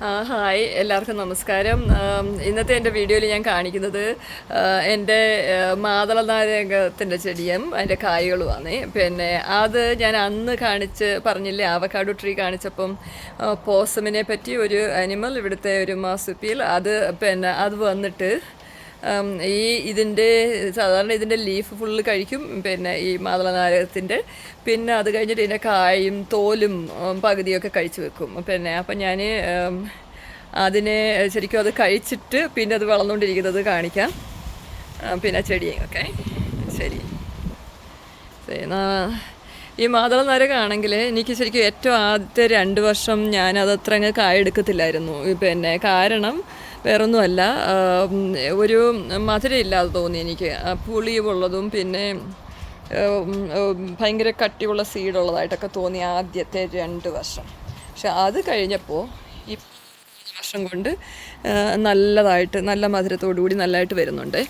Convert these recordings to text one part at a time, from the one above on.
Hi എല്ലാവർക്കും നമസ്കാരം. ഇന്നത്തെ എൻ്റെ വീഡിയോയിൽ ഞാൻ കാണിക്കുന്നത് എൻ്റെ മാതളനാരകത്തിൻ്റെ ചെടിയും അതിൻ്റെ കായ്കളുമാണ്. പിന്നെ അത് ഞാൻ അന്ന് പറഞ്ഞില്ലേ, ആവക്കാഡോ ട്രീ കാണിച്ചപ്പം പോസമിനെ പറ്റി ഒരു അനിമൽ, ഇവിടുത്തെ ഒരു മാർസുപ്പിയൽ, അത് വന്നിട്ട് സാധാരണ ഇതിൻ്റെ ലീഫ് ഫുള്ള് കഴിക്കും. പിന്നെ ഈ മാതളനാരകത്തിൻ്റെ, പിന്നെ അത് കഴിഞ്ഞിട്ട് ഇതിൻ്റെ കായും തോലും പകുതിയൊക്കെ കഴിച്ച് വെക്കും. അപ്പം ഞാൻ അതിനെ ശരിക്കും അത് കഴിച്ചിട്ട് പിന്നെ അത് വളർന്നുകൊണ്ടിരിക്കുന്നത് കാണിക്കാം. പിന്നെ ചെടിയും ഒക്കെ ശരി. ഈ മാതളനാരകമാണെങ്കിൽ എനിക്ക് ശരിക്കും ഏറ്റവും ആദ്യത്തെ 2 വർഷം ഞാനത് അത്ര അങ്ങ് കായെടുക്കത്തില്ലായിരുന്നു. കാരണം വേറൊന്നുമല്ല, ഒരു മധുരമില്ലാതെ തോന്നി എനിക്ക്. പുളിയുള്ളതും പിന്നെ ഭയങ്കര കട്ടിയുള്ള സീഡുള്ളതായിട്ടൊക്കെ തോന്നി ആദ്യത്തെ 2 വർഷം. പക്ഷെ അത് കഴിഞ്ഞപ്പോൾ ഈ വർഷം കൊണ്ട് നല്ലതായിട്ട്, നല്ല മധുരത്തോടുകൂടി നല്ലതായിട്ട് വരുന്നുണ്ട്.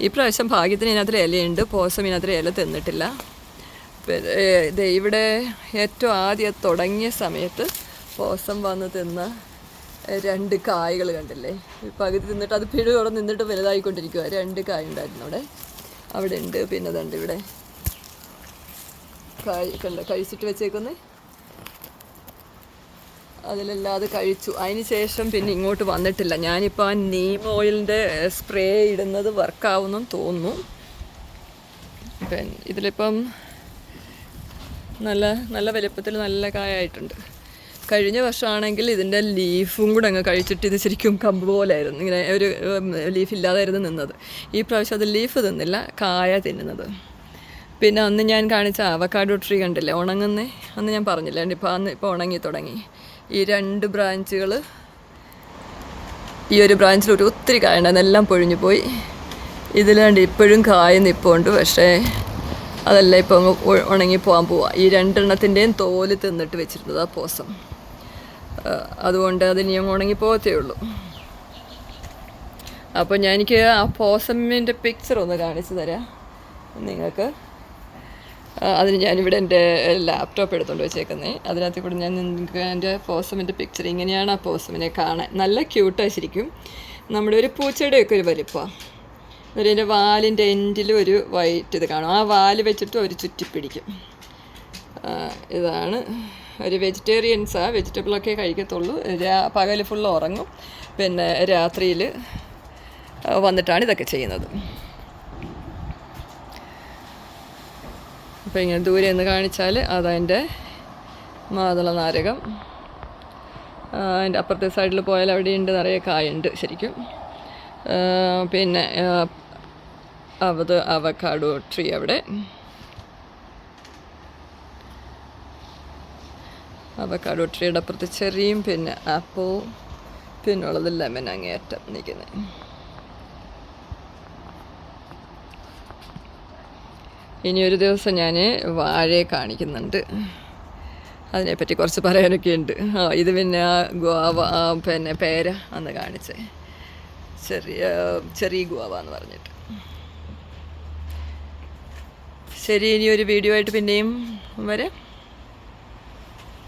ഈ പ്രാവശ്യം ഭാഗ്യത്തിന് ഇതിനകത്ത് ഇലയുണ്ട്, പോസം ഇതിനകത്ത് ഇല തിന്നിട്ടില്ല. ഇവിടെ ഏറ്റവും ആദ്യം തുടങ്ങിയ സമയത്ത് പോസം വന്ന് തിന്ന 2 കായ്കൾ കണ്ടില്ലേ? പകുതി തിന്നിട്ട് അത് പിഴുകോടെ നിന്നിട്ട് വലുതായിക്കൊണ്ടിരിക്കുക. 2 കായ ഉണ്ടായിരുന്നു അവിടെ ഉണ്ട്. പിന്നെ അതുണ്ട് ഇവിടെ കായ് കഴിച്ചിട്ട് വെച്ചേക്കുന്നേ. അതിലെല്ലാം അത് കഴിച്ചു. അതിന് ശേഷം പിന്നെ ഇങ്ങോട്ട് വന്നിട്ടില്ല. ഞാനിപ്പോൾ ആ നീം ഓയിലിൻ്റെ സ്പ്രേ ഇടുന്നത് വർക്കാവുമെന്നും തോന്നുന്നു. ഇതിലിപ്പം നല്ല വലുപ്പത്തിൽ നല്ല കായായിട്ടുണ്ട്. കഴിഞ്ഞ വർഷമാണെങ്കിൽ ഇതിൻ്റെ ലീഫും കൂടെ അങ്ങ് കഴിച്ചിട്ട് ഇത് ശരിക്കും കമ്പ് പോലായിരുന്നു, ഇങ്ങനെ ഒരു ലീഫില്ലാതായിരുന്നു നിന്നത്. ഈ പ്രാവശ്യം അത് ലീഫ് തിന്നില്ല, കായ തിന്നുന്നത്. പിന്നെ അന്ന് ഞാൻ കാണിച്ച അവക്കാഡോ ട്രീ കണ്ടില്ലേ ഉണങ്ങുന്നേ, അന്ന് ഞാൻ പറഞ്ഞില്ല. ഇപ്പോൾ ഉണങ്ങി തുടങ്ങി. ഈ 2 ബ്രാഞ്ചുകൾ, ഈ ഒരു ബ്രാഞ്ചിൽ ഒത്തിരി കായ ഉണ്ടായിരുന്നു, എല്ലാം പൊഴിഞ്ഞു പോയി. ഇതിലാണ്ട് ഇപ്പോഴും കായ നിൽപ്പുണ്ട്, പക്ഷേ അതെല്ലാം ഇപ്പോൾ അങ്ങ് ഉണങ്ങിപ്പോകാൻ പോവാം. ഈ 2 എണ്ണത്തിൻ്റെയും തോല് തിന്നിട്ട് വെച്ചിരുന്നത് ആ പോസം. അതുകൊണ്ട് അതിനി അങ്ങ് ഉണങ്ങിപ്പോകത്തേ ഉള്ളൂ. അപ്പോൾ എനിക്ക് ആ പോസമ്മിൻ്റെ പിക്ചർ ഒന്ന് കാണിച്ചു തരാം നിങ്ങൾക്ക്. അതിന് ഞാനിവിടെ എൻ്റെ ലാപ്ടോപ്പ് എടുത്തുകൊണ്ട് വെച്ചേക്കുന്നത്. അതിനകത്ത് കൂടെ ഞാൻ നിങ്ങൾക്ക് എൻ്റെ പോസമിൻ്റെ പിക്ചർ, ഇങ്ങനെയാണ് ആ പോസമിനെ കാണാൻ. നല്ല ക്യൂട്ടായി ശരിക്കും. നമ്മുടെ ഒരു പൂച്ചയുടെയൊക്കെ ഒരു വലിപ്പമാണ്. അതിൻ്റെ വാലിൻ്റെ എൻഡിൽ ഒരു വൈറ്റ് ഇത് കാണും. ആ വാല് വെച്ചിട്ട് ഒരു ചുറ്റിപ്പിടിക്കും. ഇതാണ് ഒരു വെജിറ്റബിളൊക്കെ കഴിക്കത്തുള്ളൂ. പകൽ ഫുള്ള് ഉറങ്ങും, പിന്നെ രാത്രിയിൽ വന്നിട്ടാണ് ഇതൊക്കെ ചെയ്യുന്നത്. അപ്പോൾ ഇങ്ങനെ ദൂരെ നിന്ന് കാണിച്ചാൽ അതതിൻ്റെ മാതളനാരകം. അതിൻ്റെ അപ്പുറത്തെ സൈഡിൽ പോയാൽ അവിടെയുണ്ട്, നിറയെ കായുണ്ട് ശരിക്കും. പിന്നെ അവക്കാഡോ ട്രീ അവിടെ. അവക്കാഡോ ട്രീയുടെ അപ്പുറത്ത് ചെറിയും പിന്നെ ആപ്പിൾ, പിന്നുള്ളത് ലെമൺ അങ്ങേയറ്റം നിൽക്കുന്നത്. ഇനിയൊരു ദിവസം ഞാൻ വാഴയെ കാണിക്കുന്നുണ്ട്, അതിനെപ്പറ്റി കുറച്ച് പറയാനൊക്കെ ഉണ്ട്. ഇത് പിന്നെ ഗുവാവ, പിന്നെ പേര അന്ന് കാണിച്ചേ, ചെറിയ ഗുവാവ എന്ന് പറഞ്ഞിട്ട്. ശരി, ഇനിയൊരു വീഡിയോ ആയിട്ട് പിന്നെയും വരാം.